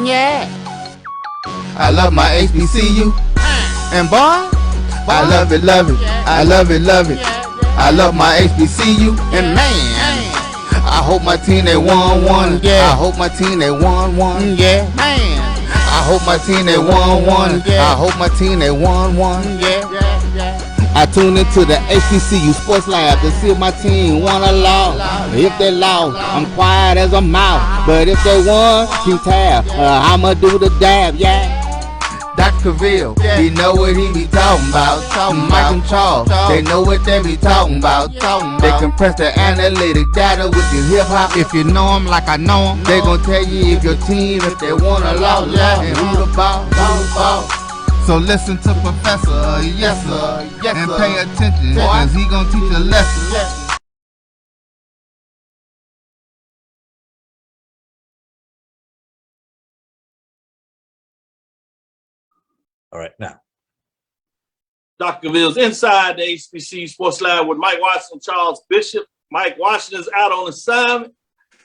Yeah. I love my HBCU. And boy, I love it, love it. I love it, love it. I love my HBCU. And man, I hope my team they won one. Yeah. I hope my team they won one. Yeah. Man, I hope my team they won one. I hope my team they won one. Yeah. I tune into the HBCU Sports Lab to see if my team won or lost. If they lost, I'm quiet as a mouse. But if they won, keep tab. I'ma do the dab, yeah. Dr. Cavil, he know what he be talking about. Mike and Charles, they know what they be talking about. They compress the analytic data with your hip hop. If you know them like I know them, they gon' tell you if your team, if they won or lost, and who the ball. So listen to Professor, yes sir, and pay attention, cause he gon' teach a lesson. All right, now. Dr. Cavil's inside the HBCU Sports Lab with Mike Washington, Charles Bishop. Mike Washington's out on assignment.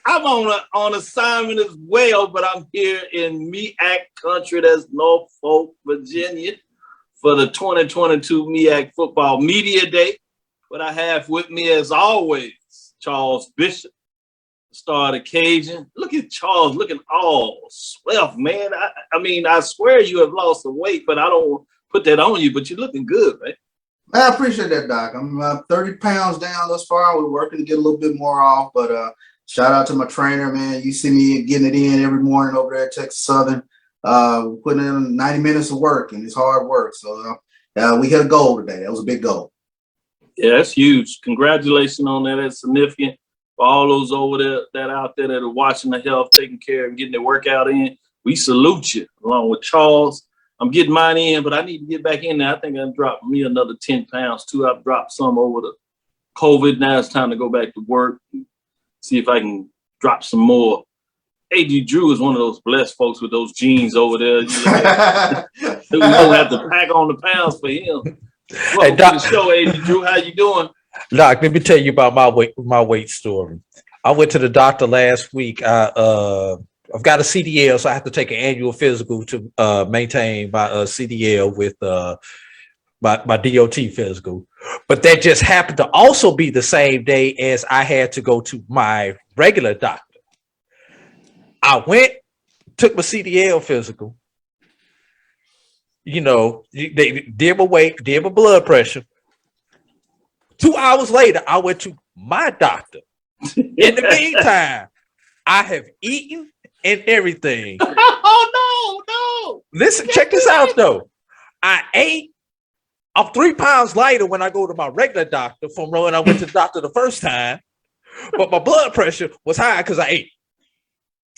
I'm on assignment as well, but I'm here in MEAC country, that's Norfolk, Virginia, for the 2022 MEAC Football Media Day. But I have with me, as always, Charles Bishop, star of the Cajun. Look at Charles looking all swell, man. I mean, I swear you have lost the weight, but I don't put that on you, but you're looking good, man. I appreciate that, Doc. I'm 30 pounds down thus far. We're working to get a little bit more off, but shout out to my trainer, man. You see me getting it in every morning over there at Texas Southern. Putting in 90 minutes of work, and it's hard work. So we hit a goal today. That was a big goal. Yeah, that's huge. Congratulations on that. That's significant for all those over there out there that are watching the health, taking care, and getting their workout in. We salute you, along with Charles. I'm getting mine in, but I need to get back in there. I think I dropped me another 10 pounds too. I've dropped some over the COVID. Now it's time to go back to work and see if I can drop some more. A.G. Drew is one of those blessed folks with those jeans over there. We don't have to pack on the pounds for him. Welcome to the show, A.G. Drew. How you doing? Doc, let me tell you about my weight story. I went to the doctor last week. I've got a CDL, so I have to take an annual physical to maintain my CDL with my DOT physical. But that just happened to also be the same day as I had to go to my regular doctor. I went, took my CDL physical. You know, they did my weight, did my blood pressure. 2 hours later, I went to my doctor. In the meantime, I have eaten and everything. Oh, no. Listen, check this out, though. I ate. I'm 3 pounds lighter when I go to my regular doctor from when I went to the doctor the first time. But my blood pressure was high because I ate.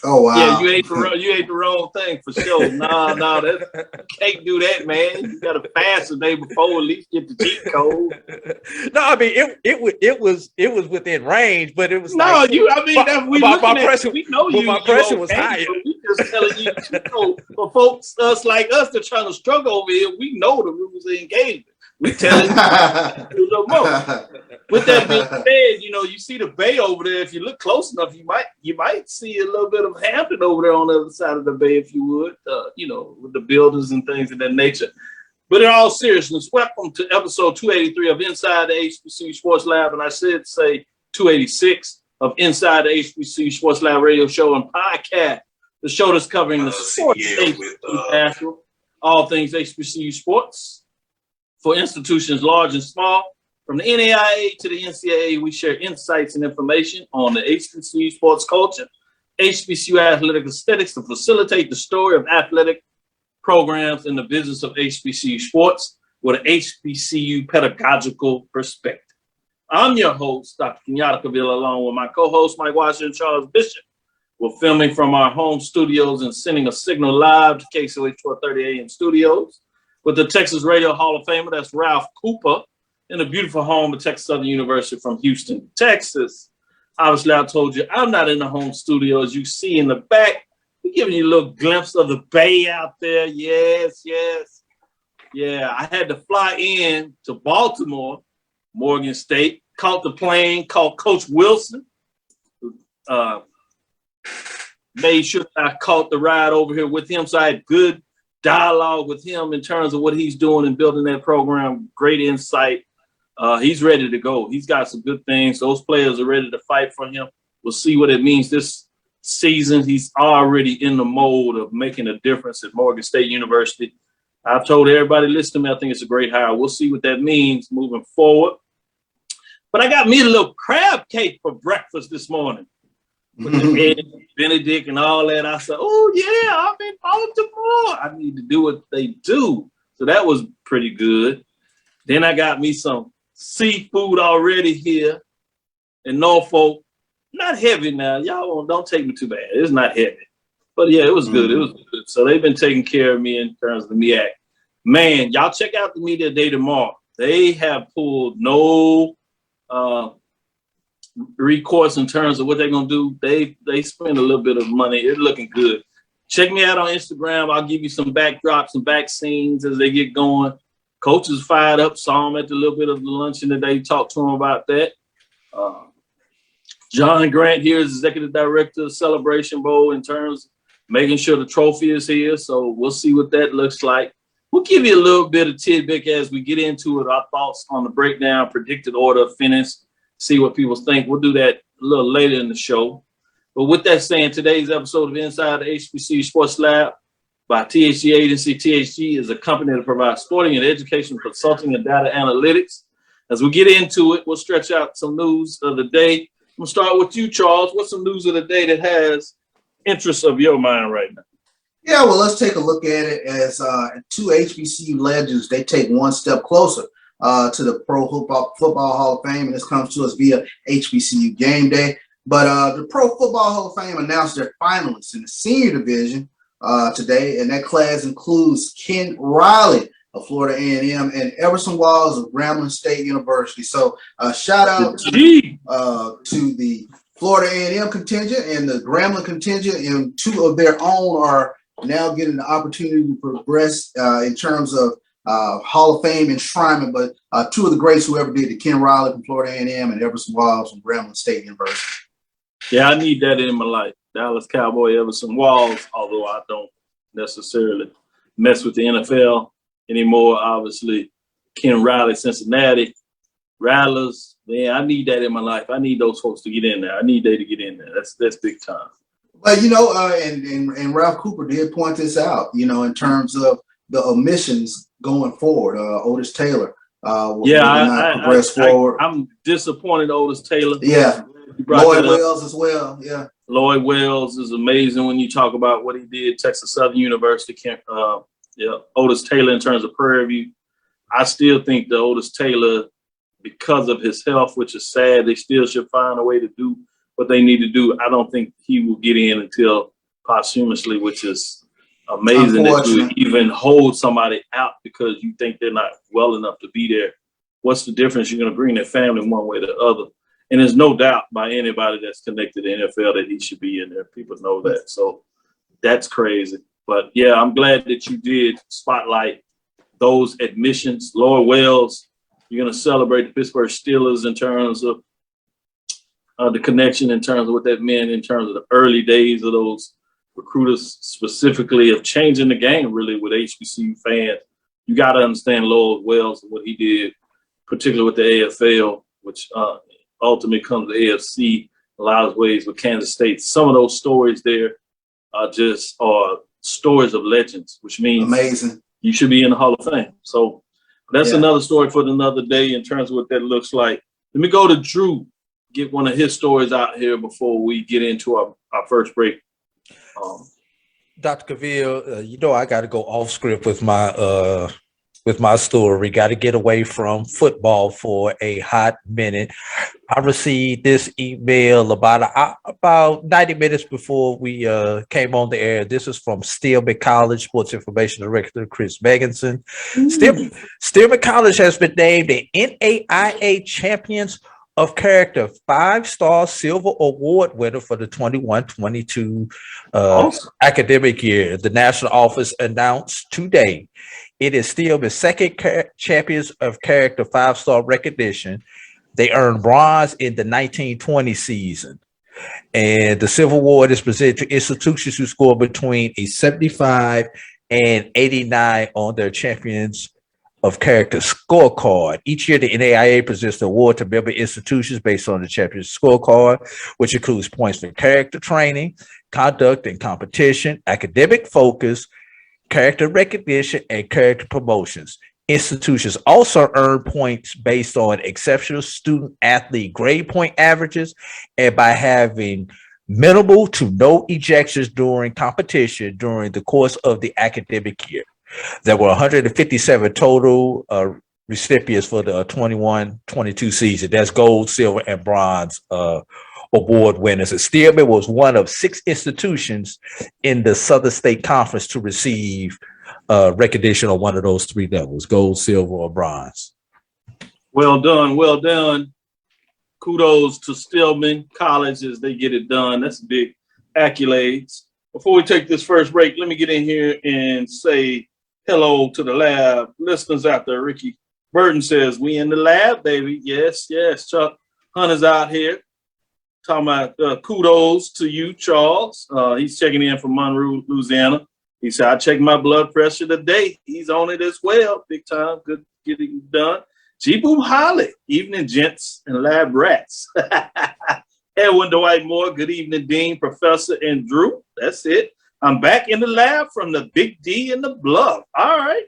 Oh wow! Yeah, you ate the wrong thing for sure. No, that can't do that, man. You got to fast the day before, at least get the cheat code. No, I mean it was within range, but it was no. Like, My pressure. We know you. My pressure was okay, higher. We just telling you, for folks like us that trying to struggle over here, we know the rules of engagement. We telling you a little more. With that being said, you see the bay over there. If you look close enough, you might see a little bit of Hampton over there on the other side of the bay, if you would, with the buildings and things of that nature. But in all seriousness, welcome to episode 283 of Inside the HBCU Sports Lab, and I should say 286 of Inside the HBCU Sports Lab radio show and podcast, the show that's covering the sports HBCU all things HBCU sports for institutions large and small. From the NAIA to the NCAA, we share insights and information on the HBCU sports culture, HBCU athletic aesthetics to facilitate the story of athletic programs in the business of HBCU sports with an HBCU pedagogical perspective. I'm your host, Dr. Kenyatta Cavil, along with my co-host, Mike Washington, Charles Bishop. We're filming from our home studios and sending a signal live to KSOH 1230 AM studios with the Texas Radio Hall of Famer, that's Ralph Cooper, in a beautiful home at Texas Southern University from Houston, Texas. Obviously, I told you I'm not in the home studio. As you see in the back, we're giving you a little glimpse of the bay out there. Yes. Yeah, I had to fly in to Baltimore, Morgan State, caught the plane, called Coach Wilson, made sure I caught the ride over here with him. So I had good dialogue with him in terms of what he's doing and building that program. Great insight. He's ready to go. He's got some good things. Those players are ready to fight for him. We'll see what it means this season. He's already in the mode of making a difference at Morgan State University. I've told everybody, listen to me, I think it's a great hire. We'll see what that means moving forward. But I got me a little crab cake for breakfast this morning. With the egg, Benedict and all that. I said, oh, yeah, I'm in Baltimore. I need to do what they do. So that was pretty good. Then I got me some seafood already here in Norfolk. Not heavy now. Y'all don't take me too bad. It's not heavy. But, yeah, it was good. It was good. So they've been taking care of me in terms of the MEAC. Man, y'all check out the media day tomorrow. They have pulled no recourse in terms of what they're going to do. They spend a little bit of money. It's looking good. Check me out on Instagram. I'll give you some backdrops and back scenes as they get going. Coach is fired up. Saw him at the little bit of the luncheon today. Talked to him about that. John Grant here is executive director of Celebration Bowl in terms of making sure the trophy is here. So we'll see what that looks like. We'll give you a little bit of tidbit as we get into it, our thoughts on the breakdown, predicted order of finish, see what people think. We'll do that a little later in the show. But with that saying, today's episode of Inside the HBCU Sports Lab by THG Agency. THG is a company that provides sporting and educational consulting and data analytics. As we get into it, we'll stretch out some news of the day. I'm going to start with you, Charles. What's some news of the day that has interest of your mind right now? Yeah, well, let's take a look at it as two HBCU legends. They take one step closer to the Pro Football Hall of Fame, and this comes to us via HBCU Game Day. But the Pro Football Hall of Fame announced their finalists in the senior division today, and that class includes Ken Riley of Florida A&M and Everson Walls of Grambling State University. So shout out to the Florida A&M contingent and the Grambling contingent, and two of their own are now getting the opportunity to progress in terms of Hall of Fame enshrinement. But two of the greats who ever did it, Ken Riley from Florida A&M and Everson Walls from Grambling State University. Yeah, I need that in my life. Dallas Cowboy Everson Walls, although I don't necessarily mess with the NFL anymore. Obviously, Ken Riley, Cincinnati, Rattlers. Man, I need that in my life. I need those folks to get in there. I need they to get in there. That's big time. But, and Ralph Cooper did point this out, in terms of the omissions going forward. Otis Taylor will not progress forward. I'm disappointed, Otis Taylor. Yeah. Lloyd Wells as well. Yeah. Lloyd Wells is amazing when you talk about what he did, Texas Southern University. Otis Taylor in terms of Prairie View. I still think the Otis Taylor, because of his health, which is sad, they still should find a way to do what they need to do. I don't think he will get in until posthumously, which is amazing that you even hold somebody out because you think they're not well enough to be there. What's the difference? You're going to bring their family one way or the other. And there's no doubt by anybody that's connected to the NFL that he should be in there. People know that. So that's crazy. But, yeah, I'm glad that you did spotlight those admissions. Lloyd Wells, you're going to celebrate the Pittsburgh Steelers in terms of the connection, in terms of what that meant, in terms of the early days of those recruiters, specifically of changing the game, really, with HBCU fans. You got to understand Lloyd Wells and what he did, particularly with the AFL, which ultimately comes to AFC a lot of ways with Kansas State. Some of those stories there are stories of legends, which means amazing. You should be in the Hall of Fame. So that's another story for another day in terms of what that looks like. Let me go to Drew, get one of his stories out here before we get into our first break. Dr. Cavil, I got to go off script with my story. Got to get away from football for a hot minute. I received this email about 90 minutes before we came on the air. This is from Steelman College Sports Information Director Chris Meganson. Steelman College has been named the NAIA Champions of Character 5-star Silver Award winner for the 21-22 academic year. The national office announced today it is still the second Champions of Character 5-star recognition. They earned bronze in the 1920 season. And the Silver Award is presented to institutions who score between a 75 and 89 on their Champions of Character scorecard. Each year, the NAIA presents the award to member institutions based on the Champions scorecard, which includes points for character training, conduct and competition, academic focus, character recognition, and character promotions. Institutions also earn points based on exceptional student athlete grade point averages and by having minimal to no ejections during competition during the course of the academic year. There were 157 total recipients for the 21-22 season. That's gold, silver, and bronze award winners. And Steelman was one of 6 institutions in the Southern State Conference to receive recognition on one of those 3 levels: gold, silver, or bronze. Well done, well done. Kudos to Stillman College as they get it done. That's big accolades. Before we take this first break, let me get in here and say hello to the lab listeners out there. Ricky Burton says, we in the lab, baby. Yes, yes. Chuck Hunter's out here. Talking about kudos to you, Charles. He's checking in from Monroe, Louisiana. He said, I checked my blood pressure today. He's on it as well. Big time. Good getting done. G-Boom Holly. Evening, gents and lab rats. Edwin Dwight Moore. Good evening, Dean, Professor, and Drew. That's it. I'm back in the lab from the Big D in the Bluff. All right.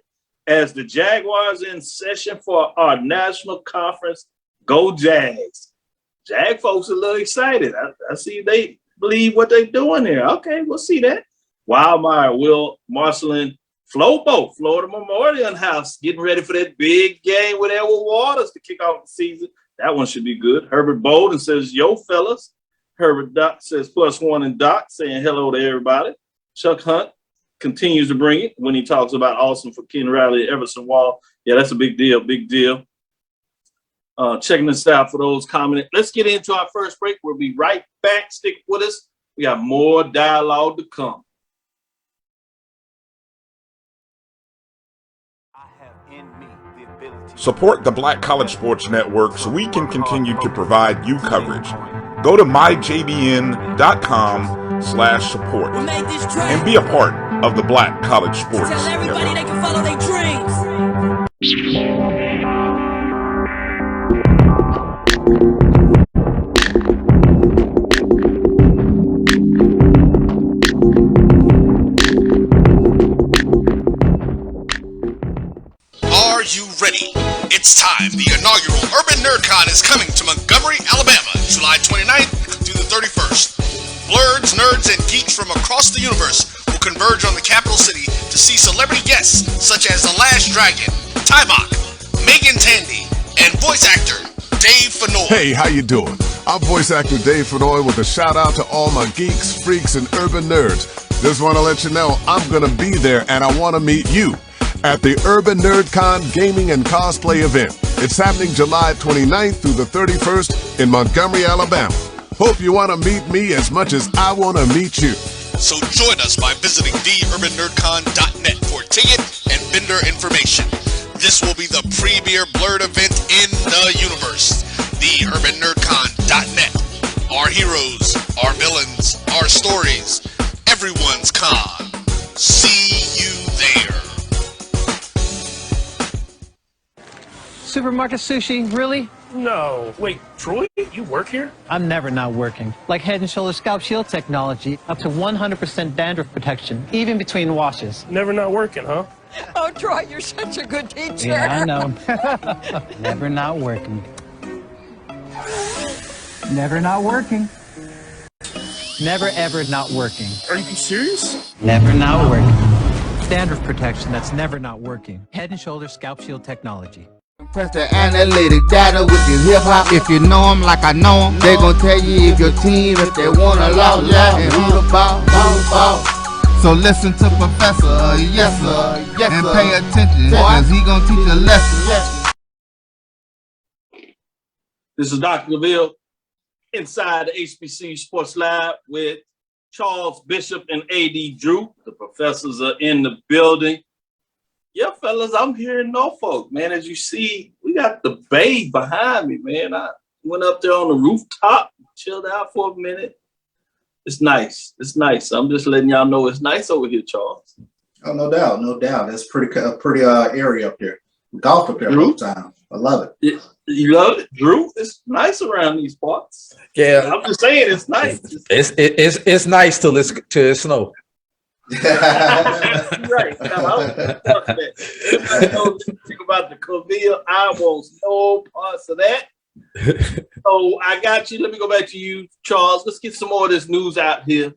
As the Jaguars in session for our national conference, go Jags. Jag folks are a little excited. I see they believe what they're doing there. Okay, we'll see that. Wildmeyer, Will Marcelin, Flobo, Florida Memorial House, getting ready for that big game with Edward Waters to kick off the season. That one should be good. Herbert Bolden says, yo, fellas. Herbert Doc says, +1 and Doc, saying hello to everybody. Chuck Hunt continues to bring it when he talks about awesome for Ken Riley, Everson Wall. Yeah, that's a big deal, big deal. Checking this out for those commenting. Let's get into our first break. We'll be right back. Stick with us. We got more dialogue to come. Support the Black College Sports Network so we can continue to provide you coverage. Go to myjbn.com/support and be a part of the Black College Sports Tell everybody Network. they can follow their dreams. Are you ready? It's time. The inaugural Urban NerdCon is coming to Montgomery, Alabama, July 29th through the 31st. Blurs, nerds, and geeks from across the universe will converge on the capital city to see celebrity guests such as The Last Dragon, Tybok, Megan Tandy, and voice actor Dave Fennoy. Hey, how you doing? I'm voice actor Dave Fennoy with a shout out to all my geeks, freaks, and urban nerds. Just want to let you know I'm going to be there and I want to meet you at the Urban NerdCon Gaming and Cosplay event. It's happening July 29th through the 31st in Montgomery, Alabama. Hope you want to meet me as much as I want to meet you. So join us by visiting theurbannerdcon.net for ticket and vendor information. This will be the premier blurred event in the universe. Theurbannerdcon.net. Our heroes, our villains, our stories, everyone's con. See you there. Supermarket sushi, really? No. Wait, Troy, you work here? I'm never not working. Like Head & Shoulders Scalp Shield technology, up to 100% dandruff protection, even between washes. Never not working, huh? Oh, Troy, you're such a good teacher. Yeah, I know. Never not working. Never not working. Never ever not working. Are you serious? Never not working. Dandruff protection that's never not working. Head & Shoulders Scalp Shield technology. Press the analytic data with your hip hop. If you know them like I know them, they gon' tell you if your team, if they wanna loud, and who the ball. So listen to Professor, yes sir, and pay attention, cause he gon' teach a lesson. This is Dr. Cavil inside the HBCU Sports Lab with Charles Bishop and AD Drew. The professors are in the building. Yeah, fellas, I'm here in Norfolk, man. As you see, we got the bay behind me, man. Went up there on the rooftop, chilled out for a minute. It's nice. It's nice. I'm just letting y'all know it's nice over here, Charles. Oh, no doubt, no doubt. That's pretty area up there. Golf up there all the time. I love it. You love it, Drew? It's nice around these parts. Yeah, I'm just saying it's nice. It's nice till it snow. Right. Everybody knows think about the Cavil. I want no parts of that. So I got you. Let me go back to you, Charles. Let's get some more of this news out here.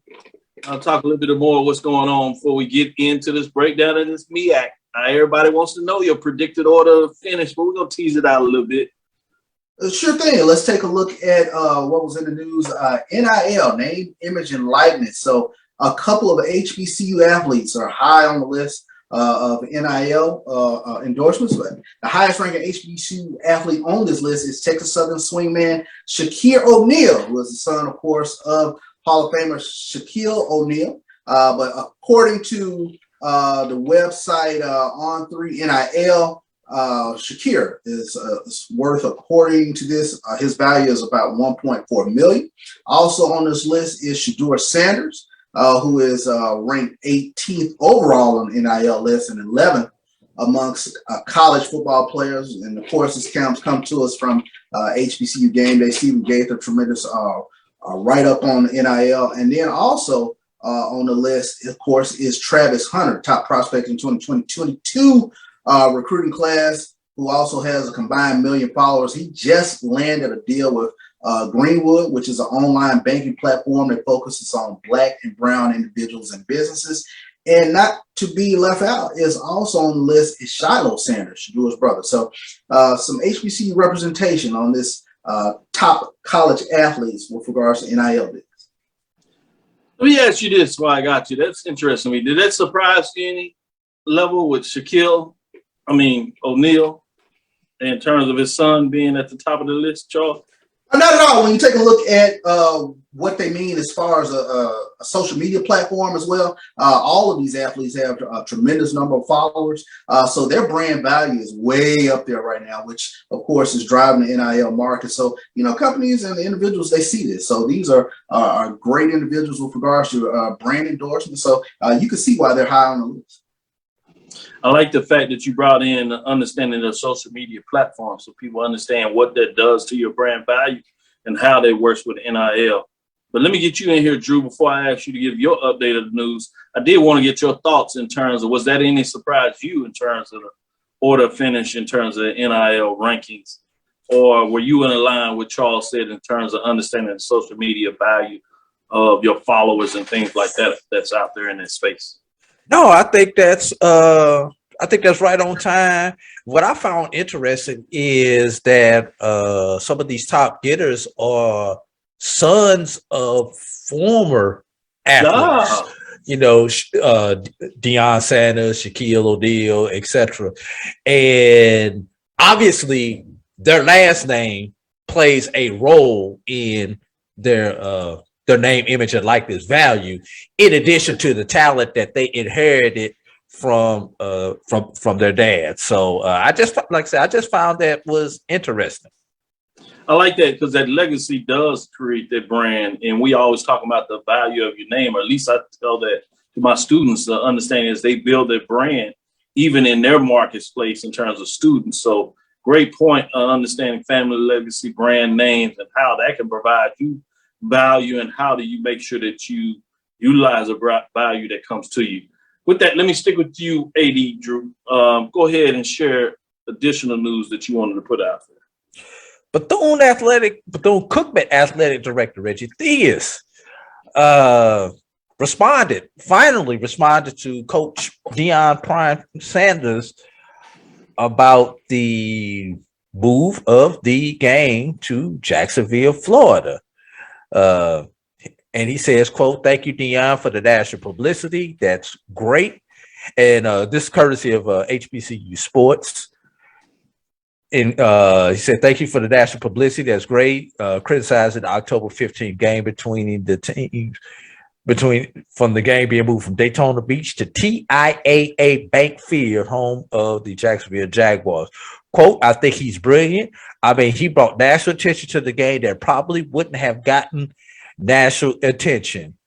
I'll talk a little bit more of what's going on before we get into this breakdown of this MEAC. Everybody wants to know your predicted order of finish, but we're going to tease it out a little bit. Sure thing. Let's take a look at what was in the news. NIL, name, image, and likeness. So a couple of HBCU athletes are high on the list of NIL endorsements. The highest ranking HBCU athlete on this list is Texas Southern swingman Shaquille O'Neal, who is the son, of course, of Hall of Famer Shaquille O'Neal. But according to the website On3NIL, Shakir is worth, according to this, his value is about $1.4 million. Also on this list is Shedeur Sanders, who is ranked 18th overall on the NIL list and 11th amongst college football players. And of course, this counts come to us from HBCU Game Day. Stephen gave a tremendous write-up on the NIL. And then also on the list, of course, is Travis Hunter, top prospect in 2022 recruiting class, who also has a combined 1 million followers. He just landed a deal with Greenwood, which is an online banking platform that focuses on Black and brown individuals and businesses. And not to be left out is also on the list is Shiloh Sanders, Shadeur's brother. So some HBCU representation on this top college athletes with regards to NIL business. Let me ask you this while I got you. That's interesting to me. Did that surprise you any level with O'Neal, in terms of his son being at the top of the list, Charles? Not at all. When you take a look at what they mean as far as a social media platform as well, all of these athletes have a tremendous number of followers. So their brand value is way up there right now, which of course is driving the NIL market. So, companies and the individuals, they see this. So these are great individuals with regards to brand endorsement. So you can see why they're high on the list. I like the fact that you brought in understanding of social media platforms so people understand what that does to your brand value and how they work with NIL. But let me get you in here, Drew, before I ask you to give your update of the news. I did want to get your thoughts in terms of, was that any surprise to you in terms of the order finish in terms of the NIL rankings? Or were you in line with Charles said in terms of understanding the social media value of your followers and things like that that's out there in that space? No, I think that's right on time. What I found interesting is that some of these top getters are sons of former athletes. Deion Sanders, Shaquille O'Neal, etc. And obviously their last name plays a role in their name, image, and likeness value, in addition to the talent that they inherited from their dad. So I just found that was interesting. I like that because that legacy does create that brand, and we always talk about the value of your name, or at least I tell that to my students. The understanding is they build their brand even in their marketplace in terms of students. So great point, understanding family legacy, brand names, and how that can provide you value, and how do you make sure that you utilize a value that comes to you. With that, let me stick with you, AD Drew. Go ahead and share additional news that you wanted to put out there. Bethune-Cookman Athletic Director Reggie Theus finally responded to Coach Deion Prime Sanders about the move of the game to Jacksonville, Florida. And he says, quote, "Thank you, Deion, for the national publicity. That's great." And this courtesy of HBCU Sports. And he said, "Thank you for the national publicity. That's great." Criticizing the October 15th game between the teams, from the game being moved from Daytona Beach to TIAA Bank Field, home of the Jacksonville Jaguars. quote, I think he's brilliant. I mean, he brought national attention to the game that probably wouldn't have gotten national attention.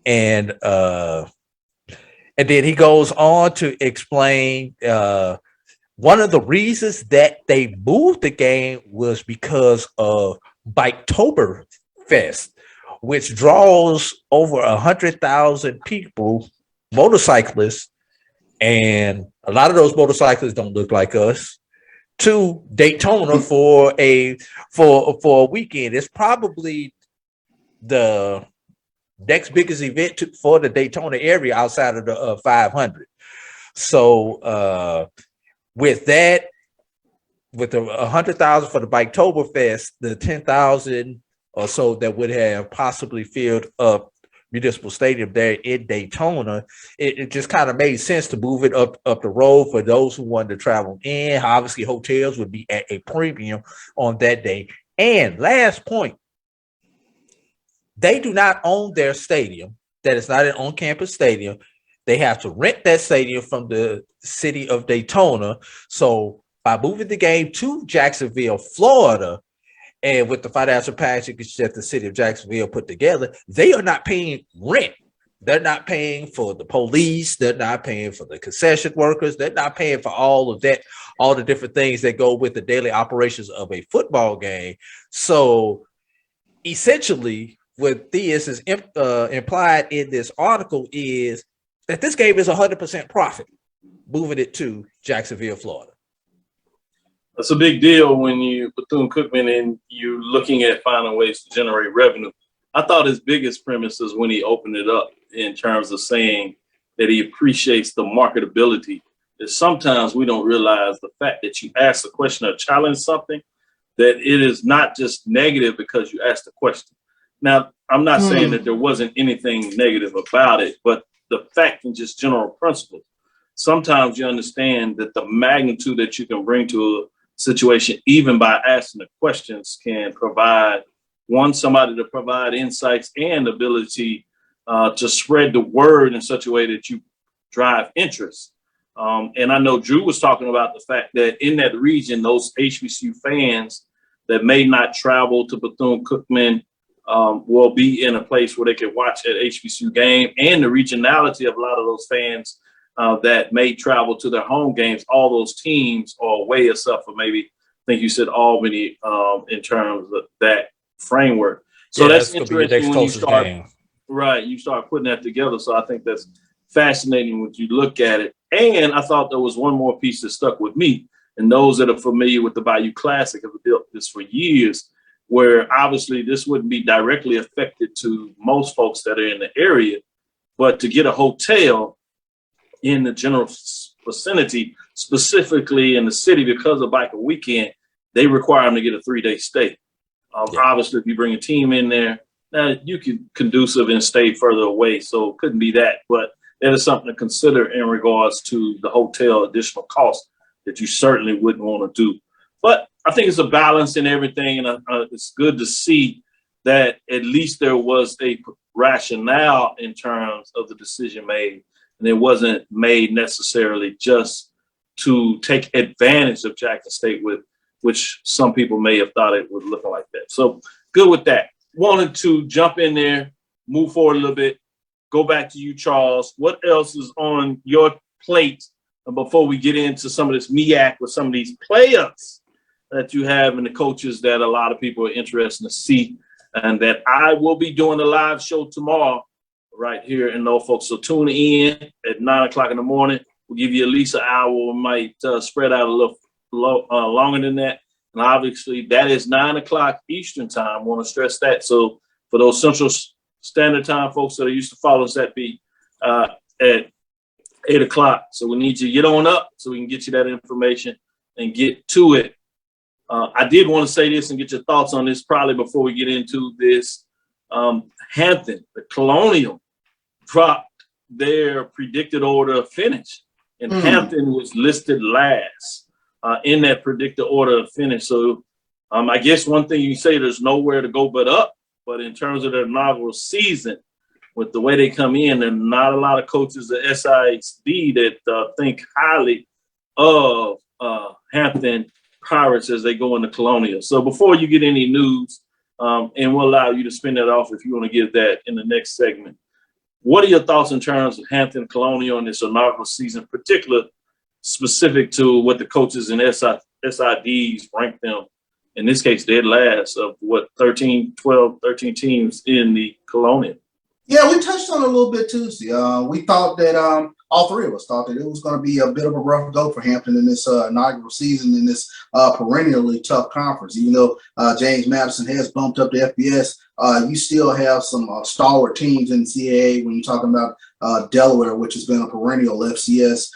And then he goes on to explain one of the reasons that they moved the game was because of Biketoberfest, which draws over 100,000 people, motorcyclists, and a lot of those motorcyclists don't look like us, to Daytona for a weekend. It's probably the next biggest event for the Daytona area outside of the 500. So with that, with the 100,000 for the Biketoberfest, the 10,000 or so that would have possibly filled up Municipal Stadium there in Daytona, it just kind of made sense to move it up the road for those who wanted to travel in. Obviously, hotels would be at a premium on that day. And last point, they do not own their stadium. That is not an on-campus stadium. They have to rent that stadium from the city of Daytona. So by moving the game to Jacksonville, Florida, and with the financial package that the city of Jacksonville put together, they are not paying rent. They're not paying for the police. They're not paying for the concession workers. They're not paying for all of that, all the different things that go with the daily operations of a football game. So essentially, what this is implied in this article is that this game is 100% profit, moving it to Jacksonville, Florida. That's a big deal when you Bethune-Cookman and you're looking at finding ways to generate revenue. I thought his biggest premise is when he opened it up in terms of saying that he appreciates the marketability. That sometimes we don't realize the fact that you ask a question or challenge something, that it is not just negative because you asked the question. Now, I'm not saying that there wasn't anything negative about it, but the fact and just general principles. Sometimes you understand that the magnitude that you can bring to a situation, even by asking the questions, can provide somebody to provide insights and ability to spread the word in such a way that you drive interest. And I know Drew was talking about the fact that in that region, those HBCU fans that may not travel to Bethune-Cookman will be in a place where they can watch an HBCU game, and the regionality of a lot of those fans that may travel to their home games. All those teams are way up for maybe, I think you said Albany in terms of that framework. So that's interesting when you start, you start putting that together. So I think that's fascinating when you look at it. And I thought there was one more piece that stuck with me. And those that are familiar with the Bayou Classic have built this for years, where obviously this wouldn't be directly affected to most folks that are in the area, but to get a hotel in the general vicinity, specifically in the city, because of Biker Weekend, they require them to get a 3-day stay. Obviously, if you bring a team in there, now you can conducive and stay further away, so it couldn't be that. But that is something to consider in regards to the hotel additional cost that you certainly wouldn't want to do. But I think it's a balance in everything, and it's good to see that at least there was a rationale in terms of the decision made, and it wasn't made necessarily just to take advantage of Jackson State, with which some people may have thought it was looking like that. So good with that. Wanted to jump in there, move forward a little bit, go back to you, Charles. What else is on your plate before we get into some of this MEAC with some of these players that you have and the coaches that a lot of people are interested to see, and that I will be doing a live show tomorrow right here in Norfolk. So tune in at 9 o'clock in the morning. We'll give you at least an hour. We might spread out a little longer than that. And obviously that is 9 o'clock Eastern time. I want to stress that. So for those Central Standard Time folks that are used to follow us, that'd be at 8 o'clock. So we need you to get on up so we can get you that information and get to it. I did want to say this and get your thoughts on this probably before we get into this. Hampton, the Colonial, dropped their predicted order of finish, and Hampton was listed last in that predicted order of finish. So I guess one thing you say, there's nowhere to go but up. But in terms of their inaugural season, with the way they come in, there are not a lot of coaches at SISD that think highly of Hampton Pirates as they go into Colonial. So before you get any news, and we'll allow you to spin that off if you want to give that in the next segment. What are your thoughts in terms of Hampton Colonial in this inaugural season, particularly specific to what the coaches and SIDs ranked them? In this case, dead last of 13 teams in the Colonial. Yeah, we touched on it a little bit Tuesday. We thought that all three of us thought that it was going to be a bit of a rough go for Hampton in this inaugural season in this perennially tough conference. Even though James Madison has bumped up to FBS, you still have some stalwart teams in CAA when you're talking about Delaware, which has been a perennial FCS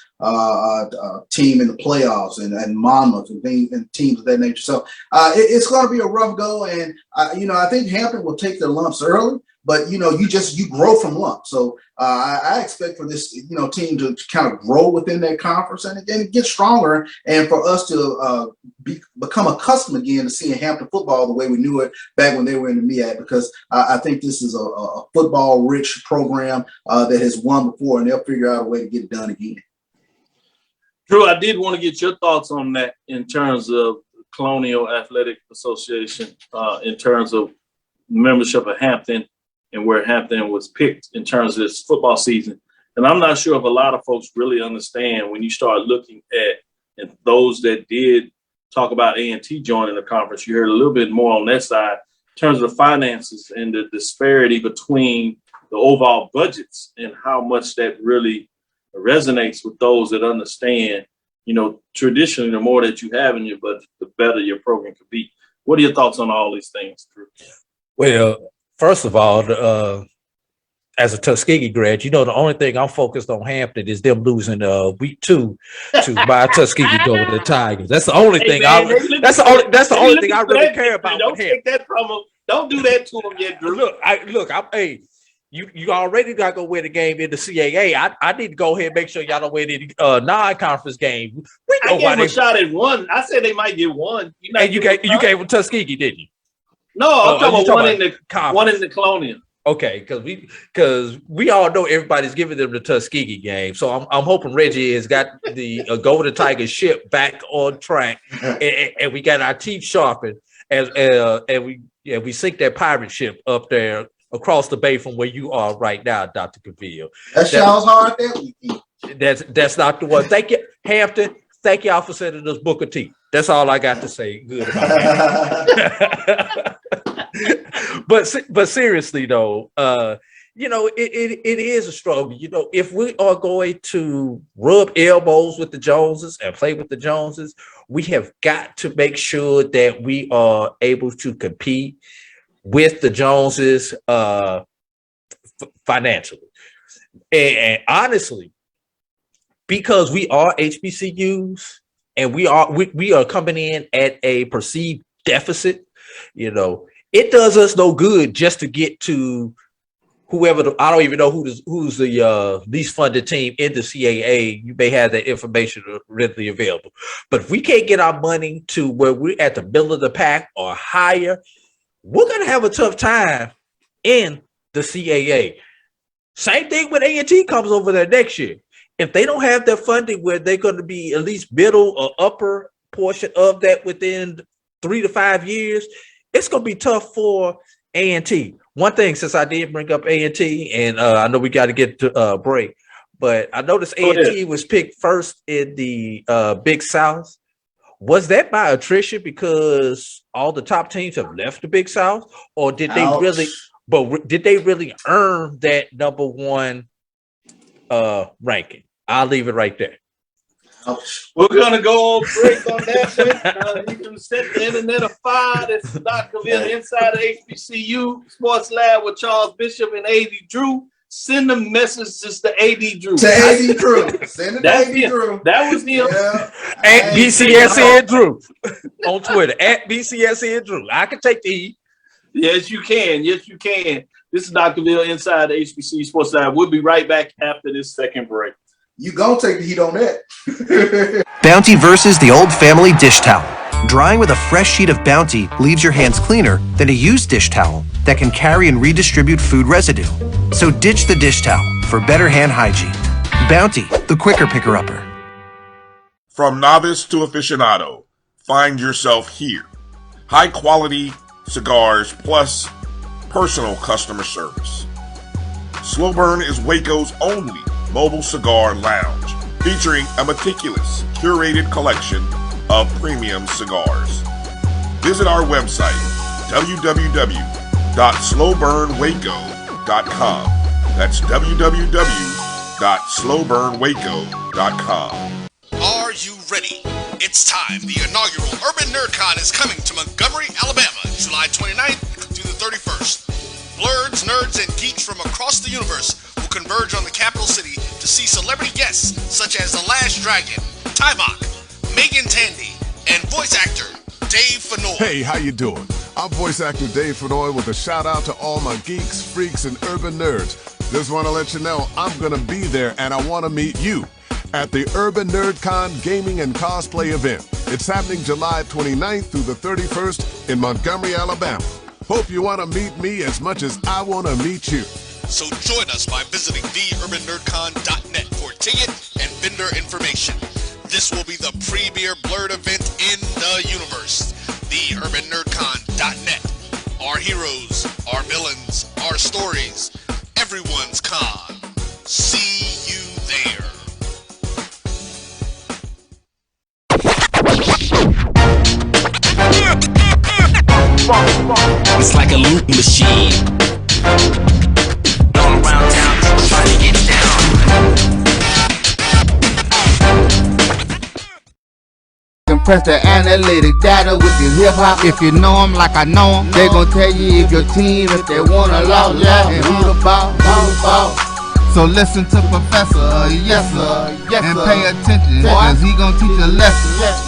team in the playoffs, and Monmouth and teams of that nature. So it's going to be a rough go, and I think Hampton will take their lumps early. But you grow from lumps. So I expect for this team to kind of grow within that conference and get stronger, and for us to become accustomed again to seeing Hampton football the way we knew it back when they were in the MEAC. Because I think this is a football-rich program that has won before, and they'll figure out a way to get it done again. Drew, I did want to get your thoughts on that in terms of Colonial Athletic Association, in terms of membership of Hampton, and where Hampton was picked in terms of this football season. And I'm not sure if a lot of folks really understand when you start looking at, and those that did talk about A&T joining the conference, you heard a little bit more on that side in terms of the finances and the disparity between the overall budgets and how much that really resonates with those that understand, traditionally, the more that you have in your budget, the better your program could be. What are your thoughts on all these things, Drew? Well, first of all, as a Tuskegee grad, the only thing I'm focused on Hampton is them losing week 2 to my Tuskegee Golden Tigers. That's the only thing. That's the only thing I really care about. Don't take that from them. Don't do that to them yet, Drew. You already got to go win the game in the CAA. I need to go ahead and make sure y'all don't win any non-conference game. I gave them a shot at one. I said they might get one. You gave them Tuskegee, didn't you? No, I'm talking about one in the Colonial. Okay, because we all know everybody's giving them the Tuskegee game, so I'm hoping Reggie has got the Golden Tiger ship back on track, and we got our teeth sharpened and we sink that pirate ship up there across the bay from where you are right now, Dr. Cavil. That y'all's hard that weekend. That's not the one. Thank you, Hampton. Thank y'all for sending us Booker T. That's all I got to say good about that. But seriously though, it is a struggle. If we are going to rub elbows with the Joneses and play with the Joneses, we have got to make sure that we are able to compete with the Joneses financially. And honestly, because we are HBCUs and we are coming in at a perceived deficit, it does us no good just to get to whoever. I don't even know who's the least funded team in the CAA. You may have that information readily available, but if we can't get our money to where we're at the middle of the pack or higher, we're gonna have a tough time in the CAA. Same thing when A&T comes over there next year. If they don't have that funding where they're going to be at least middle or upper portion of that within 3 to 5 years, it's going to be tough for A&T. One thing, since I did bring up A&T, and I know we got to get to break, but I noticed A&T was picked first in the Big South. Was that by attrition because all the top teams have left the Big South, or did they really? But did they really earn that number one ranking? I'll leave it right there. We're going to go on break on that one. You can set the internet afire. This is Dr. Cavil inside the HBCU Sports Lab with Charles Bishop and A.D. Drew. Send the messages to A.D. Drew. To A.D. Drew. Send it to A.D. Drew. That was him. Yeah. At BCSN Drew on Twitter. At BCSN Drew. I can take the E. Yes, you can. Yes, you can. This is Dr. Cavil inside the HBCU Sports Lab. We'll be right back after this second break. You gonna take the heat on that. Bounty versus the old family dish towel. Drying with a fresh sheet of Bounty leaves your hands cleaner than a used dish towel that can carry and redistribute food residue. So ditch the dish towel for better hand hygiene. Bounty, the quicker picker-upper. From novice to aficionado, find yourself here. High quality cigars plus personal customer service. Slow Burn is Waco's only mobile cigar lounge, featuring a meticulous, curated collection of premium cigars. Visit our website, www.slowburnwaco.com. That's www.slowburnwaco.com. Are you ready? It's time. The inaugural Urban NerdCon is coming to Montgomery, Alabama, July 29th through the 31st. Blurs, nerds, and geeks from across the universe will converge on the capital city to see celebrity guests such as The Last Dragon, Tybach, Megan Tandy, and voice actor Dave Fennoy. Hey, how you doing? I'm voice actor Dave Fennoy with a shout out to all my geeks, freaks, and urban nerds. Just want to let you know I'm going to be there and I want to meet you at the Urban NerdCon Gaming and Cosplay event. It's happening July 29th through the 31st in Montgomery, Alabama. Hope you want to meet me as much as I want to meet you. So join us by visiting theurbannerdcon.net for ticket and vendor information. This will be the premier blurred event in the universe. Theurbannerdcon.net. Our heroes, our villains, our stories, everyone's con. See you there. It's like a loop machine. All around town, trying to get down. Compress the analytic data with your hip hop. If you know them like I know them, they gon' tell you if your team, if they wanna lose, and who the ball. So listen to Professor, yes sir, and pay attention, cause he gon' teach a lesson.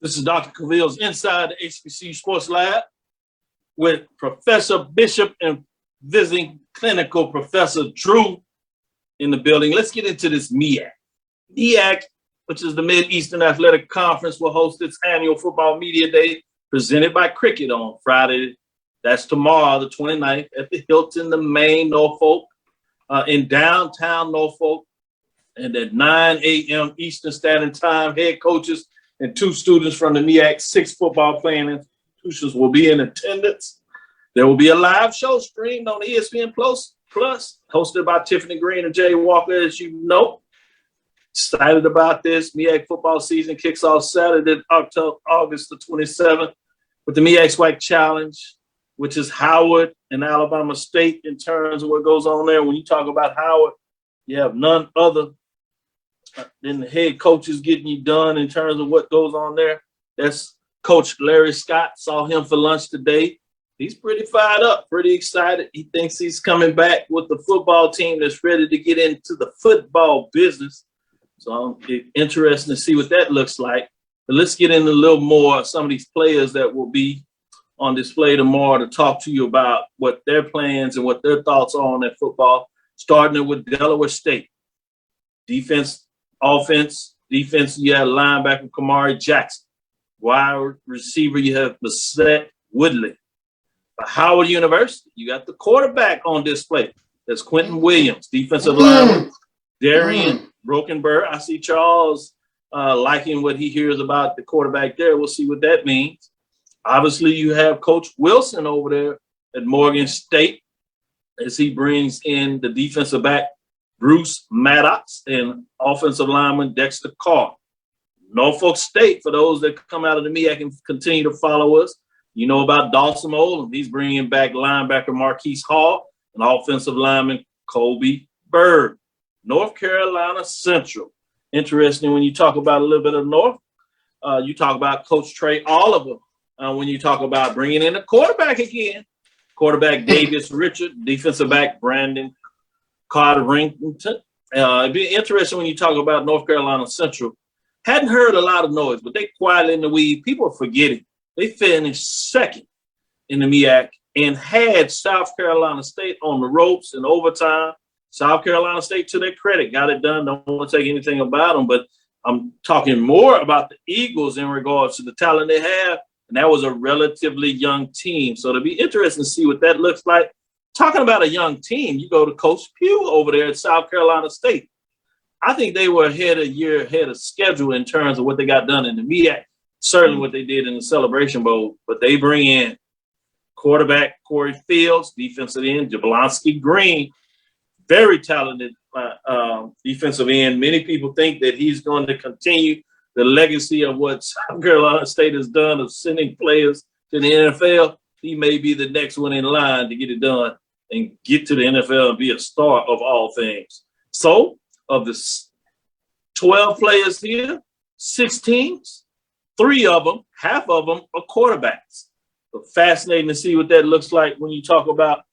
This is Dr. Cavil's inside the HBCU Sports Lab with Professor Bishop and visiting clinical Professor Drew in the building. Let's get into this MEAC. MEAC, which is the Mid-Eastern Athletic Conference, will host its annual football media day presented by Cricket on Friday. That's tomorrow, the 29th, at the Hilton, the main Norfolk, in downtown Norfolk. And at 9 a.m. Eastern Standard Time, head coaches and 2 students from the MEAC 6 football playing institutions will be in attendance. There will be a live show streamed on ESPN Plus, hosted by Tiffany Green and Jay Walker, as you know. Excited about this. MEAC football season kicks off Saturday, August the 27th, with the MEAC SWAC Challenge, which is Howard and Alabama State in terms of what goes on there. When you talk about Howard, you have none other than the head coaches getting you done in terms of what goes on there. That's Coach Larry Scott. Saw him for lunch today. He's pretty fired up, pretty excited. He thinks he's coming back with the football team that's ready to get into the football business. So it's interesting to see what that looks like. But let's get into a little more of some of these players that will be on display tomorrow to talk to you about what their plans and what their thoughts are on that football, starting with Delaware State. Defense, offense, defense, you have linebacker Kamari Jackson. Wide receiver, you have Bassett Woodley. For Howard University, you got the quarterback on display. That's Quentin Williams, defensive lineman. Darian Brokenberg. I see Charles liking what he hears about the quarterback there. We'll see what that means. Obviously, you have Coach Wilson over there at Morgan State as he brings in the defensive back Bruce Maddox and offensive lineman Dexter Carr. Norfolk State, for those that come out of the MEAC and continue to follow us, you know about Dawson Oldham. He's bringing back linebacker Marquise Hall and offensive lineman Colby Bird. North Carolina Central. Interesting when you talk about a little bit of North. You talk about Coach Trey Oliver. When you talk about bringing in a quarterback again. Quarterback Davis Richard, defensive back Brandon Carter-Rington. It'd be interesting when you talk about North Carolina Central. Hadn't heard a lot of noise, but they quietly in the weed. People are forgetting. They finished second in the MEAC and had South Carolina State on the ropes in overtime. South Carolina State, to their credit, got it done. Don't want to take anything about them, but I'm talking more about the Eagles in regards to the talent they have, and that was a relatively young team. So it'll be interesting to see what that looks like. Talking about a young team, you go to Coach Pugh over there at South Carolina State. I think they were a year ahead of schedule in terms of what they got done in the MEAC, certainly what they did in the Celebration Bowl. But they bring in quarterback Corey Fields, defensive end Jablonski Green, very talented defensive end. Many people think that he's going to continue the legacy of what South Carolina State has done of sending players to the NFL. He may be the next one in line to get it done and get to the NFL and be a star of all things. So, of the 12 players here, 6 teams, 3 of them, half of them are quarterbacks. So fascinating to see what that looks like when you talk about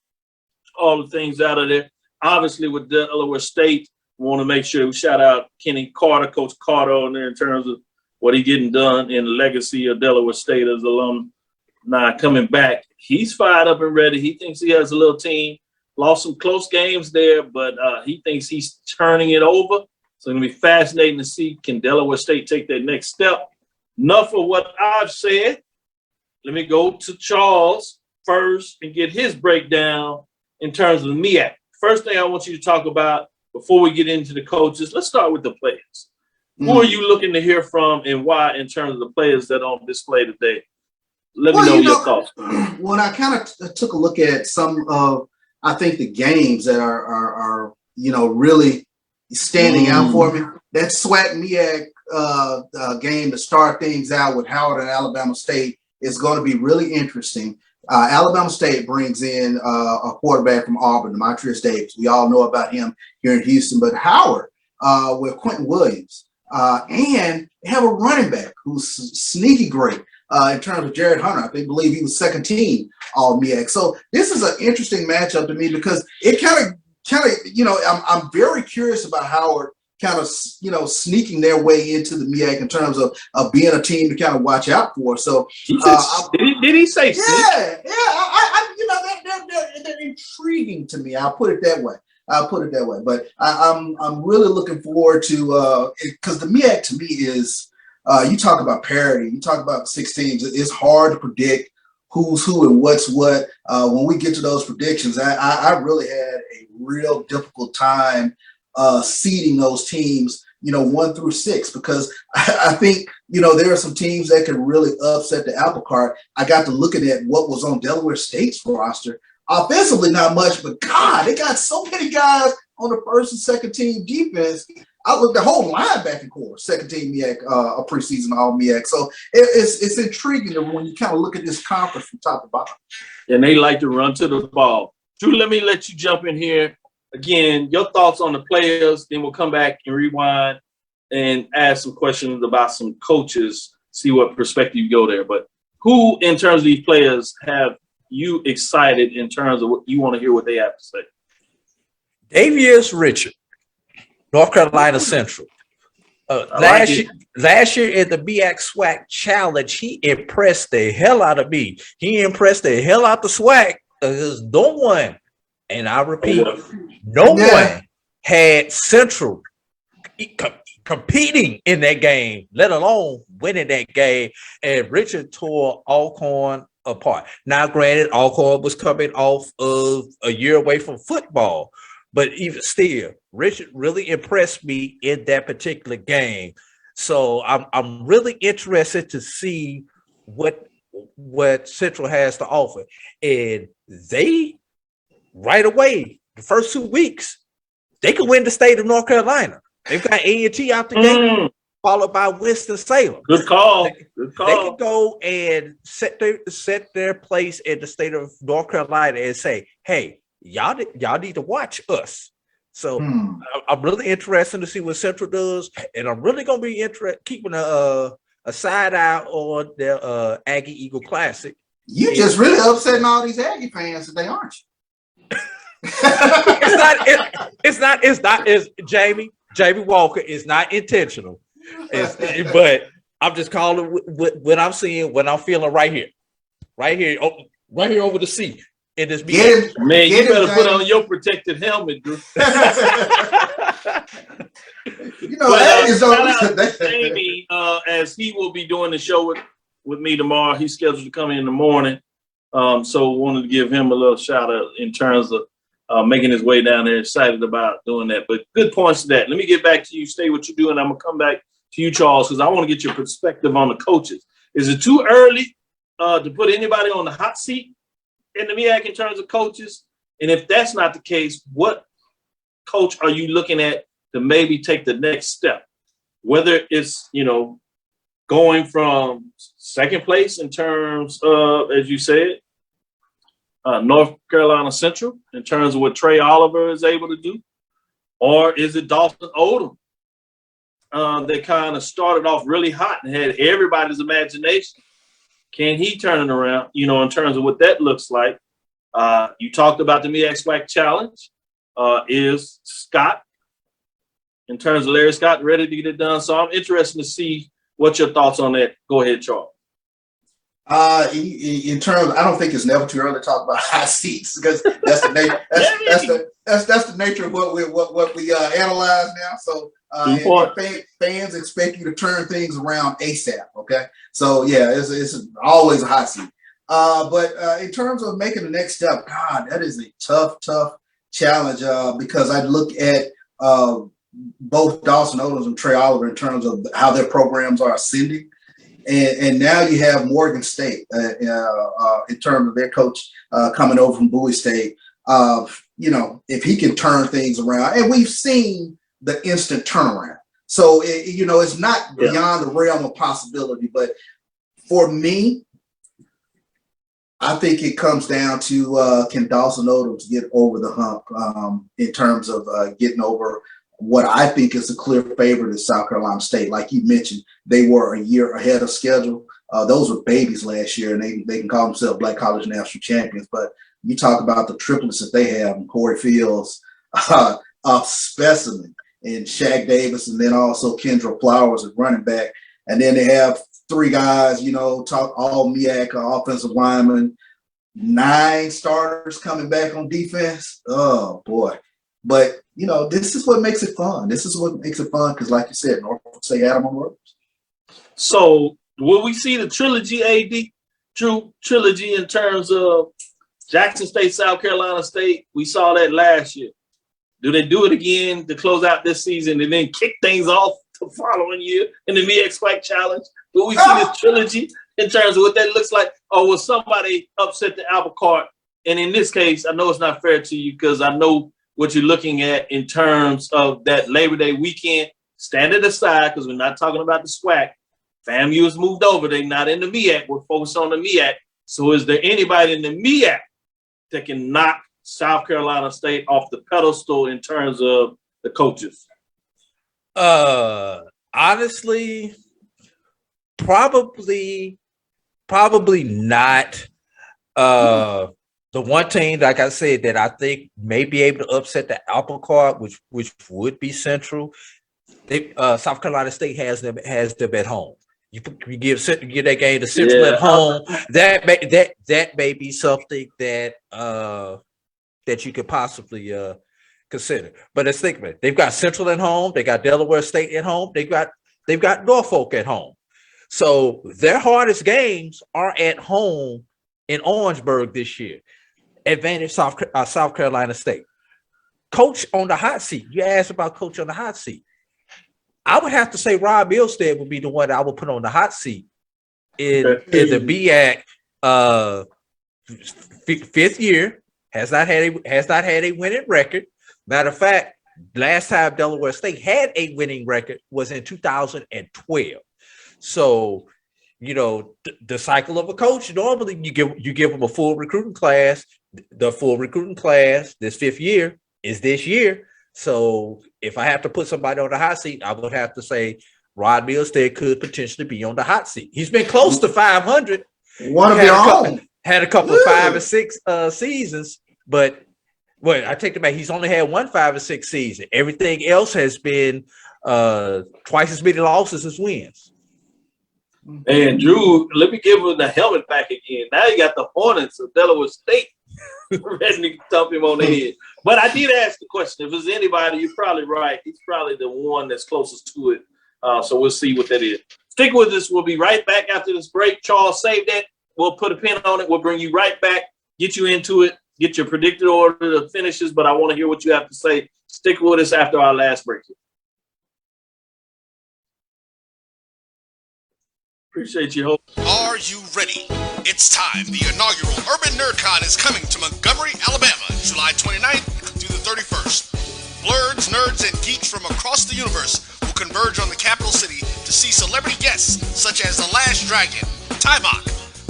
all the things out of there. Obviously, with Delaware State, we want to make sure we shout out Kenny Carter, Coach Carter, on there in terms of what he's getting done in the legacy of Delaware State as alumni coming back. He's fired up and ready. He thinks he has a little team. Lost some close games there, but he thinks he's turning it over. So it's going to be fascinating to see, can Delaware State take that next step? Enough of what I've said. Let me go to Charles first and get his breakdown in terms of the MEAC. First thing I want you to talk about before we get into the coaches, let's start with the players. Who are you looking to hear from and why in terms of the players that are on display today? Let me know your thoughts. When I kind of took a look at some of, I think, the games that are really standing out for me, that SWAC MEAC game to start things out with Howard and Alabama State is going to be really interesting. Alabama State brings in a quarterback from Auburn, Demetrius Davis. We all know about him here in Houston, but Howard with Quentin Williams. And they have a running back who's sneaky great in terms of Jared Hunter. I believe he was second team all MEAC. So this is an interesting matchup to me because it kind of, I'm very curious about Howard kind of, sneaking their way into the MEAC in terms of being a team to kind of watch out for. So did he say? Yeah. They're intriguing to me. I'll put it that way. But I'm really looking forward to because the MEAC to me is you talk about parity, you talk about 6 teams. It's hard to predict who's who and what's what. When we get to those predictions, I really had a real difficult time seeding those teams, 1 through 6, because I think, there are some teams that can really upset the apple cart. I got to looking at what was on Delaware State's roster. Offensively, not much, but God, they got so many guys on the first and second team defense. I looked the whole linebacking core, second team MEAC, a preseason all MEAC. So it's intriguing when you kind of look at this conference from top to bottom. And they like to run to the ball. Drew, let me let you jump in here. Again, your thoughts on the players, then we'll come back and rewind and ask some questions about some coaches, see what perspective you go there. But who, in terms of these players, have you excited in terms of what you want to hear what they have to say? Davius Richard, North Carolina Central. Last year in the MEAC SWAC Challenge, he impressed the hell out of me. He impressed the hell out the SWAC. There's no one, and I repeat, no one had Central competing in that game, let alone winning that game. And Richard tore Alcorn apart. Now, granted, Alcorn was coming off of a year away from football, but even still, Richard really impressed me in that particular game. So I'm really interested to see what Central has to offer. And they, right away, the first 2 weeks, they could win the state of North Carolina. They've got A&T out the gate, followed by Winston-Salem. Good call. They can go and set their place in the state of North Carolina and say, hey, y'all need to watch us. So I'm really interested to see what Central does, and I'm really going to be keeping a side eye on their Aggie Eagle Classic. You just really upsetting all these Aggie fans today, aren't you? It's Jamie Walker is not intentional. But I'm just calling what I'm seeing, what I'm feeling right here over the sea in this meeting. Man, you better put on your protective helmet, Drew. Jamie, as he will be doing the show with me tomorrow. He's scheduled to come in the morning. So wanted to give him a little shout out in terms of making his way down there, excited about doing that. But good points to that. Let me get back to you. Stay what you're doing. I'm going to come back to you, Charles, because I want to get your perspective on the coaches. Is it too early to put anybody on the hot seat in the MEAC in terms of coaches? And if that's not the case, what coach are you looking at to maybe take the next step? Whether it's, going from second place in terms of, as you said, North Carolina Central in terms of what Trey Oliver is able to do, or is it Dawson Odom that kind of started off really hot and had everybody's imagination? Can he turn it around, in terms of what that looks like? You talked about the MEAC SWAC Challenge. Is Scott, in terms of Larry Scott, ready to get it done? So I'm interested to see what your thoughts on that. Go ahead, Charles. In terms, I don't think it's never too early to talk about hot seats because that's the nature. That's the nature of what we analyze now. So fans expect you to turn things around ASAP. Okay, so yeah, it's always a hot seat. But in terms of making the next step, God, that is a tough challenge because I look at both Dawson Odom and Trey Oliver in terms of how their programs are ascending. And now you have Morgan State in terms of their coach coming over from Bowie State. If he can turn things around, and we've seen the instant turnaround. So, it's not beyond the realm of possibility. But for me, I think it comes down to can Dawson Odom get over the hump in terms of getting over what I think is a clear favorite is South Carolina State. Like you mentioned, they were a year ahead of schedule. Those were babies last year, and they can call themselves Black College National Champions. But you talk about the triplets that they have, and Corey Fields, a specimen, and Shaq Davis, and then also Kendra Flowers at running back. And then they have three guys, talk all MEAC offensive linemen, 9 starters coming back on defense. Oh, boy. But, this is what makes it fun. This is what makes it fun because, like you said, Norfolk State had them on ropes. So will we see the trilogy, AD? True trilogy in terms of Jackson State, South Carolina State? We saw that last year. Do they do it again to close out this season and then kick things off the following year in the MEAC SWAC Challenge? Will we see this trilogy in terms of what that looks like? Or will somebody upset the apple cart? And in this case, I know it's not fair to you because I know what you're looking at in terms of that Labor Day weekend. Stand it aside because we're not talking about the SWAC. FAMU has moved over. They're not in the MEAC. We're focused on the MEAC. So is there anybody in the MEAC that can knock South Carolina State off the pedestal in terms of the coaches? Honestly, probably not. The one team, like I said, that I think may be able to upset the apple cart, which would be Central. South Carolina State has them at home. You give that game to Central at home. That may be something that that you could possibly consider. But let's think about it. They've got Central at home. They got Delaware State at home. They've got Norfolk at home. So their hardest games are at home in Orangeburg this year. Advantage South Carolina State. Coach on the hot seat. You asked about coach on the hot seat. I would have to say Rob Milstead would be the one that I would put on the hot seat in the MEAC. Fifth year, has not had a winning record. Matter of fact, last time Delaware State had a winning record was in 2012. So, the cycle of a coach, normally you give them a full recruiting class. The full recruiting class this 5th year is this year. So if I have to put somebody on the hot seat, I would have to say Rod Milstead could potentially be on the hot seat. He's been close to 500. Had a couple of 5 and 6 seasons, but I take it back. He's only had 1 5 and 6 season. Everything else has been twice as many losses as wins. And Drew, let me give him the helmet back again. Now you got the Hornets of Delaware State ready to dump him on the head. But I did ask the question. If it's anybody, you're probably right. He's probably the one that's closest to it. So we'll see what that is. Stick with us. We'll be right back after this break. Charles, save that. We'll put a pin on it. We'll bring you right back, get you into it, get your predicted order of finishes, but I want to hear what you have to say. Stick with us after our last break. Appreciate you. Are you ready? It's time. The inaugural Urban NerdCon is coming to Montgomery, Alabama, July 29th through the 31st. Blurs, nerds, and geeks from across the universe will converge on the capital city to see celebrity guests such as The Last Dragon, Timok,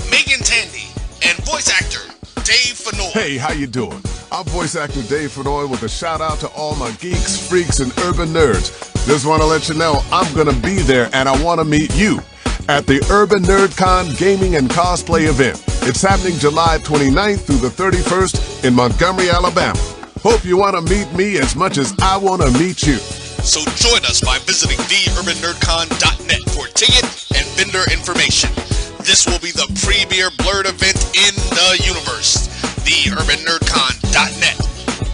Megan Tandy, and voice actor Dave Fennoy. Hey, how you doing? I'm voice actor Dave Fennoy with a shout out to all my geeks, freaks, and urban nerds. Just want to let you know I'm going to be there and I want to meet you at the Urban NerdCon Gaming and Cosplay event. It's happening July 29th through the 31st in Montgomery, Alabama. Hope you want to meet me as much as I want to meet you. So join us by visiting theurbannerdcon.net for ticket and vendor information. This will be the premier blurred event in the universe. Theurbannerdcon.net.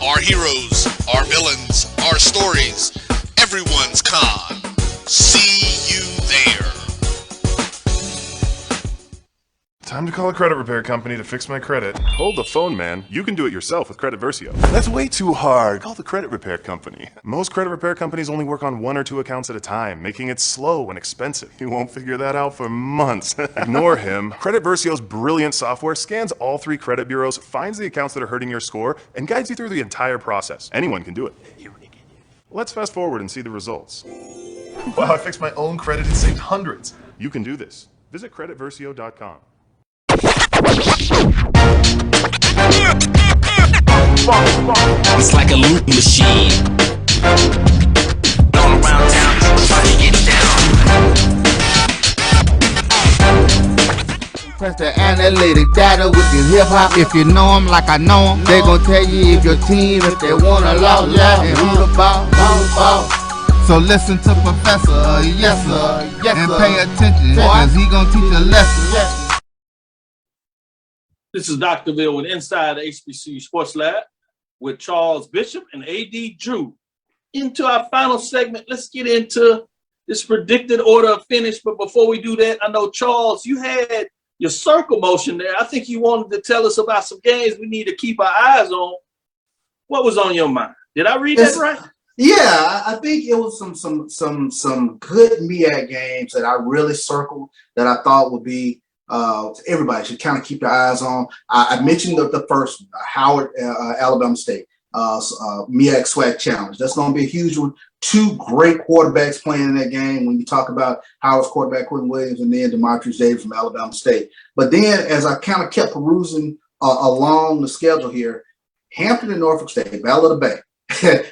Our heroes, our villains, our stories, everyone's con. See you there. Time to call a credit repair company to fix my credit. Hold the phone, man. You can do it yourself with Credit Versio. That's way too hard. Call the credit repair company. Most credit repair companies only work on 1 or 2 accounts at a time, making it slow and expensive. You won't figure that out for months. Ignore him. Credit Versio's brilliant software scans all 3 credit bureaus, finds the accounts that are hurting your score, and guides you through the entire process. Anyone can do it. Let's fast forward and see the results. Wow, I fixed my own credit and saved hundreds. You can do this. Visit creditversio.com. It's like a loop machine. All around town, trying to get down. Press the analytic data with your hip hop. If you know them like I know them, they gon' tell you if your team, if they wanna loud, and who the ball. So listen to Professor, yes sir, and pay attention, cause he gon' teach a lesson. This is Dr. Bill with Inside the HBCU Sports Lab with Charles Bishop and AD Drew. Into our final segment, let's get into this predicted order of finish. But before we do that, I know, Charles, you had your circle motion there. I think you wanted to tell us about some games we need to keep our eyes on. What was on your mind? Did I read that right? Yeah, I think it was some good MEAC games that I really circled that I thought would be everybody should kind of keep their eyes on. I mentioned the first Howard, Alabama State, MEAC SWAC Challenge. That's going to be a huge one. 2 great quarterbacks playing in that game. When you talk about Howard's quarterback, Quentin Williams, and then Demarcus Davis from Alabama State. But then as I kind of kept perusing along the schedule here, Hampton and Norfolk State, Battle of the Bay.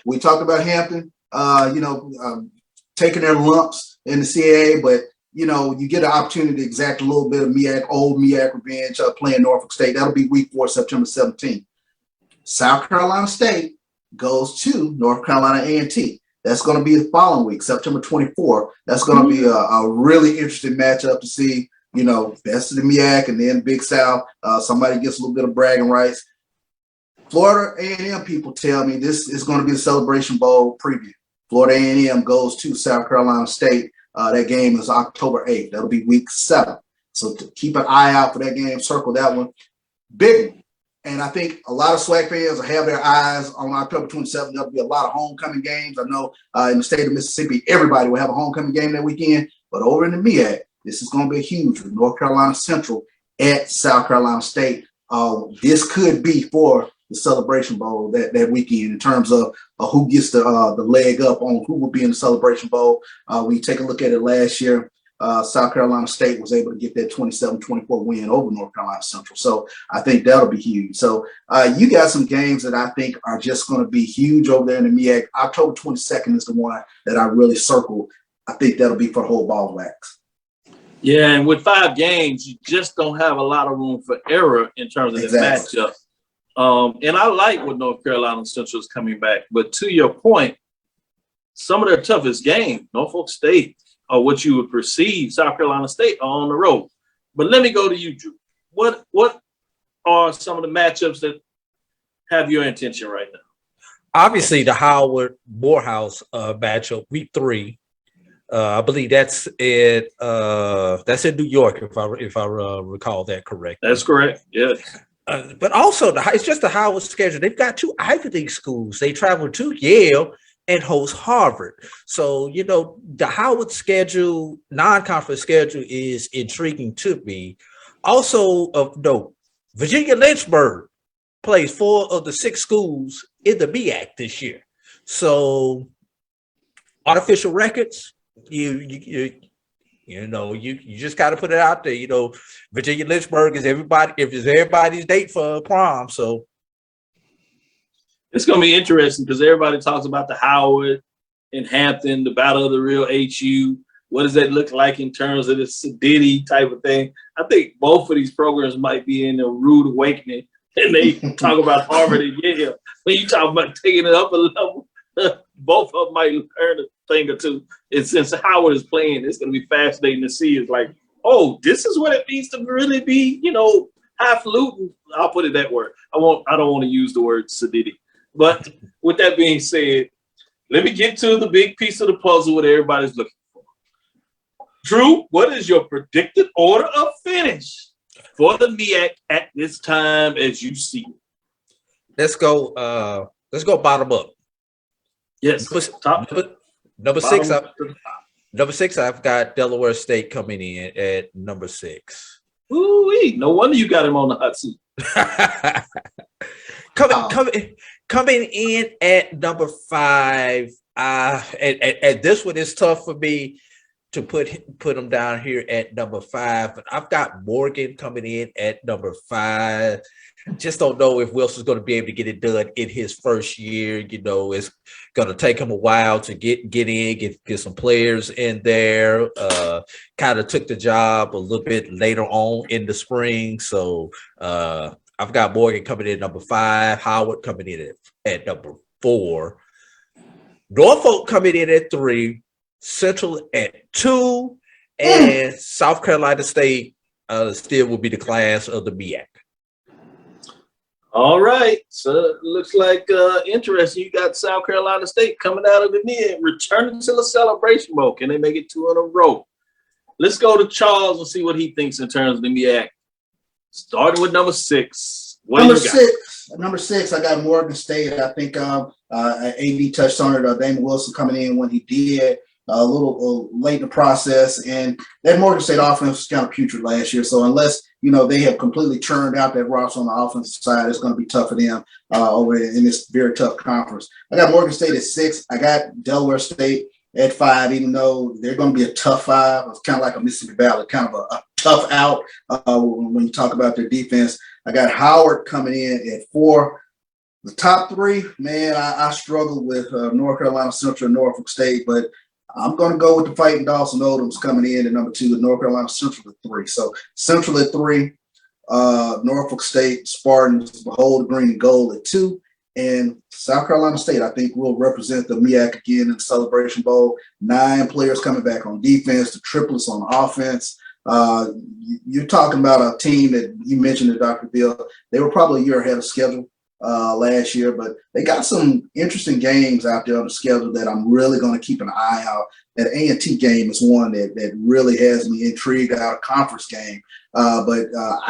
We talked about Hampton, taking their lumps in the CAA, but you get an opportunity to exact a little bit of old MEAC revenge playing Norfolk State. That'll be week 4, September 17th. South Carolina State goes to North Carolina A&T. That's going to be the following week, September 24th. That's going to be a really interesting matchup to see, best of the MEAC and then Big South. Somebody gets a little bit of bragging rights. Florida A&M people tell me this is going to be the Celebration Bowl preview. Florida A&M goes to South Carolina State. That game is October 8th. That'll be week 7. So to keep an eye out for that game, circle that one. Big one. And I think a lot of SWAC fans will have their eyes on October 27th. There'll be a lot of homecoming games. I know in the state of Mississippi, everybody will have a homecoming game that weekend. But over in the MEAC, this is going to be a huge one. North Carolina Central at South Carolina State. This could be for the Celebration Bowl that weekend in terms of who gets the leg up on who will be in the Celebration Bowl. We take a look at it last year. South Carolina State was able to get that 27-24 win over North Carolina Central. So I think that'll be huge. So you got some games that I think are just going to be huge over there in the MEAC. October 22nd is the one that I really circled. I think that'll be for the whole ball of wax. Yeah, and with 5 games, you just don't have a lot of room for error in terms of the matchup. And I like what North Carolina Central is coming back. But to your point, some of their toughest games, Norfolk State, or what you would perceive South Carolina State, are on the road. But let me go to you, Drew. What are some of the matchups that have your attention right now? Obviously, the Howard Morehouse matchup, week 3. I believe that's in New York, if I recall that correct. That's correct. Yeah. But also, it's just the Howard schedule. They've got 2 Ivy League schools. They travel to Yale and host Harvard. So, the Howard schedule, non-conference schedule is intriguing to me. Also of note, Virginia Lynchburg plays 4 of the 6 schools in the MEAC this year. So, artificial records, you just got to put it out there. Virginia Lynchburg is everybody's date for prom. So it's going to be interesting because everybody talks about the Howard and Hampton, the Battle of the Real HU. What does that look like in terms of the Sadiddy type of thing? I think both of these programs might be in a rude awakening, and they talk about Harvard and Yale. When you talk about taking it up a level, both of them might learn a thing or two. And since Howard is playing, it's going to be fascinating to see. It's like, oh, this is what it means to really be, highfalutin. I'll put it that word. I don't want to use the word Sadiddy. But with that being said, let me get to the big piece of the puzzle what everybody's looking for. Drew, what is your predicted order of finish for the MEAC at this time as you see it? Let's go bottom up. Yes. Number 6. Number 6, I've got Delaware State coming in at number 6. Ooh-wee. No wonder you got him on the hot seat. Coming in at number 5. And this one is tough for me to put them down here at number 5. But I've got Morgan coming in at number 5. Just don't know if Wilson's going to be able to get it done in his first year. It's going to take him a while to get some players in there. Kind of took the job a little bit later on in the spring. So I've got Morgan coming in at number 5, Howard coming in at number 4, Norfolk coming in at 3, Central at 2, and South Carolina State still will be the class of the MEAC. All right, so it looks like interesting. You got South Carolina State coming out of the MEAC, returning to the celebration mode. Can they make it 2 in a row? Let's go to Charles and see what he thinks in terms of the MEAC. Starting with number 6. Number six, I got Morgan State. I think AD touched on it. Damon Wilson coming in when he did. A little late in the process, and that Morgan State offense was kind of putrid last year. So unless they have completely churned out that roster on the offensive side, it's going to be tough for them over in this very tough conference. I got Morgan State at 6. I got Delaware State at 5, even though they're going to be a tough 5. It's kind of like a Mississippi Valley, kind of a tough out when you talk about their defense. I got Howard coming in at 4. The top 3, man, I struggle with North Carolina Central and Norfolk State, but I'm going to go with the Fighting Dawson Odoms coming in at number 2, and North Carolina Central at 3. So Central at 3, Norfolk State Spartans hold the green and gold at 2, and South Carolina State I think will represent the MEAC again in the Celebration Bowl. 9 players coming back on defense, the triplets on offense. You're talking about a team that you mentioned at Dr. Bill. They were probably a year ahead of schedule last year, but they got some interesting games out there on the schedule that I'm really going to keep an eye out. That A&T game is one that really has me intrigued, out a conference game. But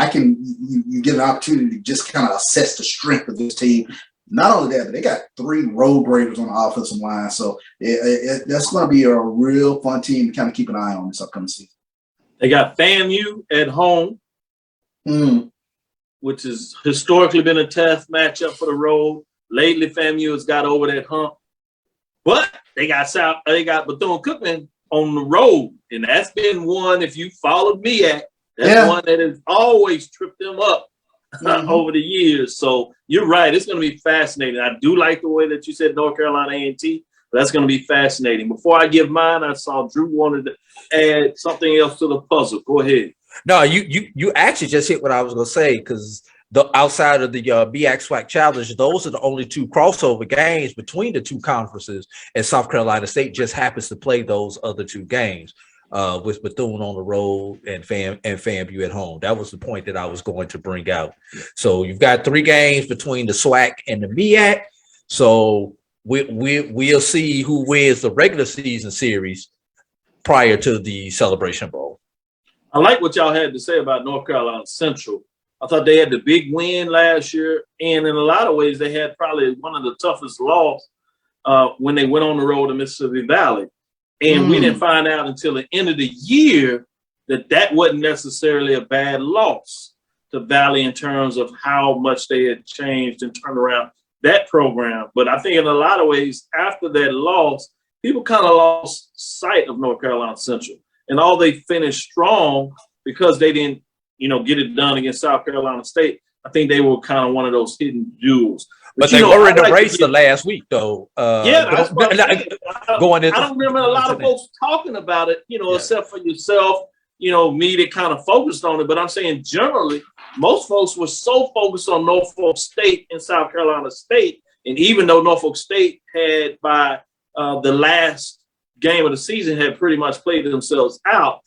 you get an opportunity to just kind of assess the strength of this team. Not only that, but they got 3 road breakers on the offensive line. So that's going to be a real fun team to kind of keep an eye on this upcoming season. They got FAMU at home. Which has historically been a tough matchup for the road. Lately, FAMU has got over that hump. But they got Bethune-Cookman on the road. And that's been one, if you followed MEAC, that's one that has always tripped them up over the years. So you're right. It's going to be fascinating. I do like the way that you said North Carolina A&T. That's going to be fascinating. Before I give mine, I saw Drew wanted to add something else to the puzzle. Go ahead. No, you actually just hit what I was going to say, because outside of the MEAC SWAC Challenge, those are the only 2 crossover games between the 2 conferences, and South Carolina State just happens to play those other 2 games with Bethune on the road and FAMU at home. That was the point that I was going to bring out. So you've got 3 games between the SWAC and the MEAC. So we'll see who wins the regular season series prior to the Celebration Bowl. I like what y'all had to say about North Carolina Central. I thought they had the big win last year, and in a lot of ways, they had probably one of the toughest losses when they went on the road to Mississippi Valley. And we didn't find out until the end of the year that wasn't necessarily a bad loss to Valley in terms of how much they had changed and turned around that program. But I think in a lot of ways, after that loss, people kind of lost sight of North Carolina Central. And all they finished strong because they didn't, get it done against South Carolina State. I think they were kind of one of those hidden jewels. But they were in the race the last week, though. That's what I don't remember a lot of folks talking about it, except for yourself, me that kind of focused on it. But I'm saying generally, most folks were so focused on Norfolk State and South Carolina State. And even though Norfolk State had by the last game of the season had pretty much played themselves out,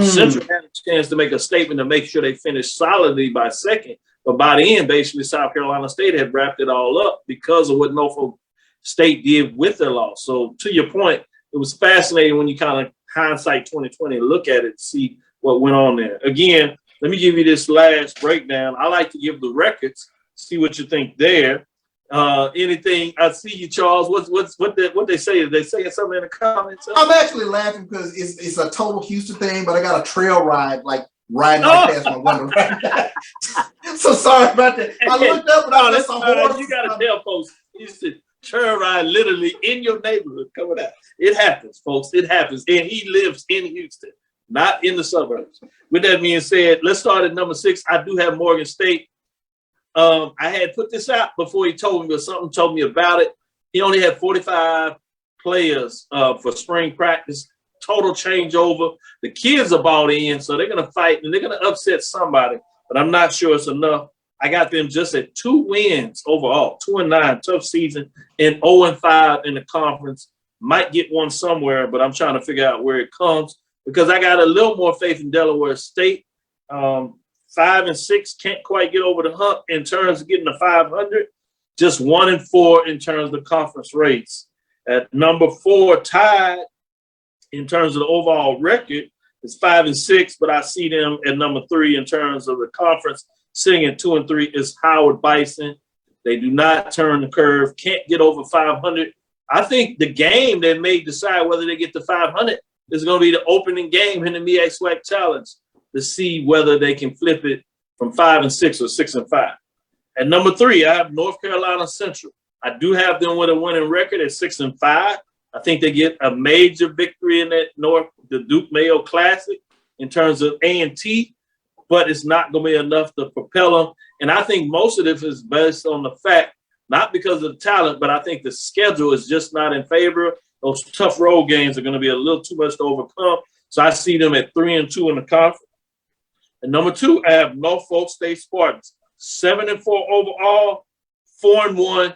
Central had a chance to make a statement to make sure they finished solidly by second. But by the end, basically, South Carolina State had wrapped it all up because of what Norfolk State did with their loss. So to your point, it was fascinating when you kind of hindsight 2020 look at it, see what went on there. Again, let me give you this last breakdown. I like to give the records, see what you think there. Anything? I see you, Charles. What they say? Is they saying something in the comments? I'm actually laughing because it's a total Houston thing, but I got a trail ride riding past my window right now. So sorry about that. I looked up and I saw horses. You got to tell folks. It's the trail ride literally in your neighborhood coming out. It happens, folks. It happens. And he lives in Houston, not in the suburbs. With that being said, let's start at number 6. I do have Morgan State. I had put this out before he told me, but something told me about it. He only had 45 players for spring practice. Total changeover. The kids are bought in, so they're going to fight and they're going to upset somebody, but I'm not sure it's enough. I got them just at 2 wins overall, 2-9, tough season, and 0-5 in the conference. Might get one somewhere, but I'm trying to figure out where it comes because I got a little more faith in Delaware State. 5-6 can't quite get over the hump in terms of getting to 500. Just 1-4 in terms of the conference race. At number 4, tied in terms of the overall record, it's 5-6, but I see them at number 3 in terms of the conference, sitting at 2-3 is Howard Bison. They do not turn the curve, can't get over 500. I think the game that may decide whether they get to 500 is going to be the opening game in the MEAC SWAC Challenge to see whether they can flip it from 5-6 or 6-5. At number 3, I have North Carolina Central. I do have them with a winning record at 6-5. I think they get a major victory in that the Duke Mayo Classic in terms of A&T, but it's not going to be enough to propel them. And I think most of this is based on the fact, not because of the talent, but I think the schedule is just not in favor. Those tough road games are going to be a little too much to overcome. So I see them at 3-2 in the conference. And number 2, I have Norfolk State Spartans, 7-4 overall, 4-1.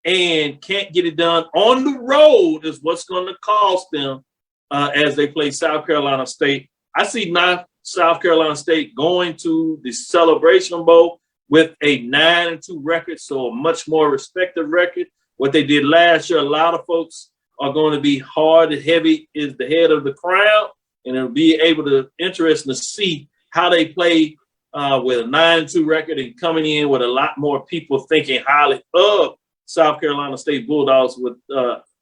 And can't get it done on the road is what's going to cost them as they play South Carolina State. I see South Carolina State going to the Celebration Bowl with a 9-2 record, so a much more respected record. What they did last year, a lot of folks are going to be hard and heavy is the head of the crowd, and it'll be able to interesting to see how they play with a 9-2 record and coming in with a lot more people thinking highly of South Carolina State Bulldogs with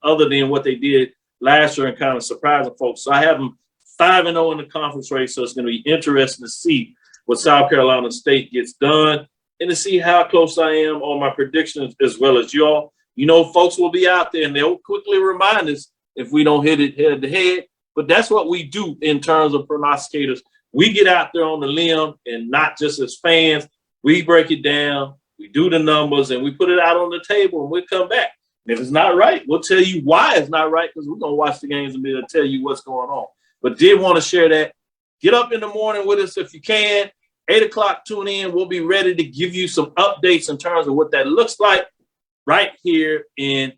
other than what they did last year and kind of surprising folks. So I have them 5-0 in the conference race, so it's going to be interesting to see what South Carolina State gets done and to see how close I am on my predictions as well as y'all. Folks will be out there and they'll quickly remind us if we don't hit it head to head, but that's what we do in terms of prognosticators. We get out there on the limb and not just as fans. We break it down. We do the numbers and we put it out on the table and we'll come back. And if it's not right, we'll tell you why it's not right because we're going to watch the games and be able to tell you what's going on. But did want to share that. Get up in the morning with us if you can. 8 o'clock, tune in. We'll be ready to give you some updates in terms of what that looks like right here in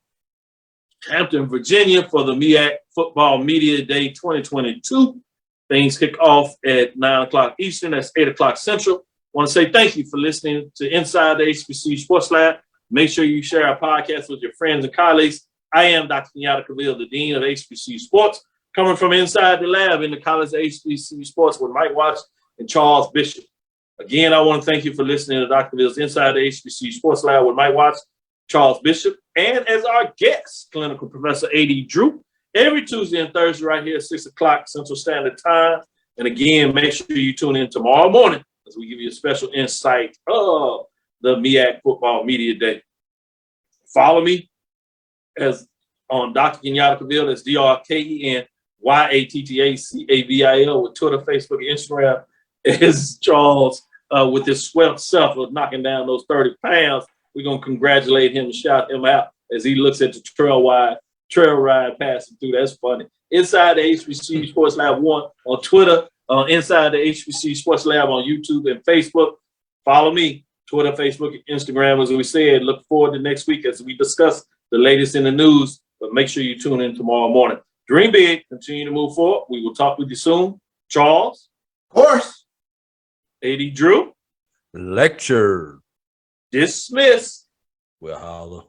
Hampton, Virginia for the MEAC Football Media Day 2022. Things kick off at 9 o'clock Eastern. That's 8 o'clock Central. I want to say thank you for listening to Inside the HBCU Sports Lab. Make sure you share our podcast with your friends and colleagues. I am Dr. Kenyatta Cavil, the Dean of HBCU Sports, coming from inside the lab in the College of HBCU Sports with Mike Watts and Charles Bishop. Again, I want to thank you for listening to Dr. Bill's Inside the HBCU Sports Lab with Mike Watts, Charles Bishop, and as our guest, Clinical Professor A.D. Drew, every Tuesday and Thursday right here at 6 o'clock Central Standard Time. And again, make sure you tune in tomorrow morning as we give you a special insight of the MEAC Football Media Day. Follow me as on Dr. Kenyatta Cavil, that's DrKenyattacavil with Twitter, Facebook, and Instagram. Is Charles with his swept self of knocking down those 30 pounds. We're going to congratulate him and shout him out as he looks at the trail ride passing through. That's funny. Inside the HBCU Sports Lab 1 on Twitter, Inside the HBCU Sports Lab on YouTube and Facebook. Follow me, Twitter, Facebook, and Instagram. As we said, look forward to next week as we discuss the latest in the news. But make sure you tune in tomorrow morning. Dream big, continue to move forward. We will talk with you soon. Charles. Of course. A.D. Drew. Lecture. Dismiss. We'll holler.